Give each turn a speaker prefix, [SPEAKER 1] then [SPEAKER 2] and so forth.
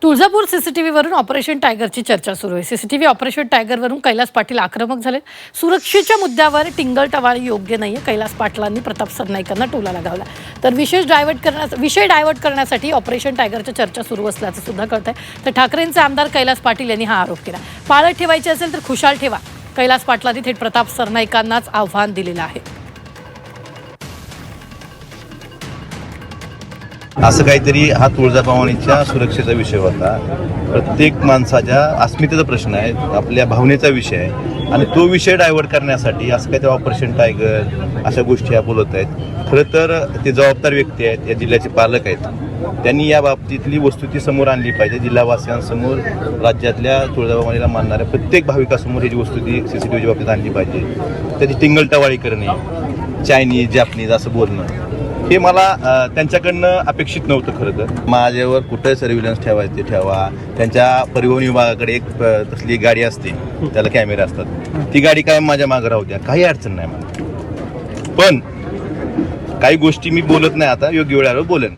[SPEAKER 1] Tuljapur सीसीटीव्हीवरून operation टायगरची चर्चा सुरू आहे. सीसीटीव्ही ऑपरेशन टायगरवरून कैलास पाटील आक्रमक झाले. सुरक्षेच्या मुद्द्यावर टिंगल-टवाळी योग्य नाहीये. कैलास पाटलांनी प्रताप सरनाईकांना टोला लगावला. तर विषय डायव्हर्ट करण्यासाठी ऑपरेशन टायगरच्या चर्चा सुरू असल्याचं सुद्धा कळतंय. तर ठाकरेंचे आमदार कैलास पाटील यांनी हा आरोप केला. पाळत ठेवायची असेल तर खुशाल ठेवा. कैलास पाटलांनी थेट प्रताप सरनाईकांनाच आव्हान दिलेलं आहे.
[SPEAKER 2] असं काहीतरी हा तुळजाभवानीच्या सुरक्षेचा विषय होता. प्रत्येक माणसाच्या अस्मितेचा प्रश्न आहे, आपल्या भावनेचा विषय आहे आणि तो विषय डायव्हर्ट करण्यासाठी असं काहीतरी ऑपरेशन टायगर अशा गोष्टी ह्या बोलत आहेत. खरं तर ते जबाबदार व्यक्ती आहेत, या जिल्ह्याचे पालक आहेत. त्यांनी या बाबतीतली वस्तुस्थिती समोर आणली पाहिजे. जिल्हावासियांसमोर, राज्यातल्या तुळजाभवानीला मानणाऱ्या प्रत्येक भाविकासमोर ही वस्तुस्थिती सीसीटीव्हीच्या बाबतीत आणली पाहिजे. त्याची टिंगलटवाळी करणे, चायनीज जॅपनीज असं बोलणं हे मला त्यांच्याकडनं अपेक्षित नव्हतं. खरं तर माझ्यावर कुठं सर्व्हिलन्स ठेवायचे ठेवा. त्यांच्या परिवहन विभागाकडे एक तसली गाडी असते, त्याला कॅमेरे असतात. ती गाडी काय माझ्या मागं राहू द्या, काही अडचण नाही मला. पण काही गोष्टी मी बोलत नाही, आता योग्य वेळेवर बोलेन.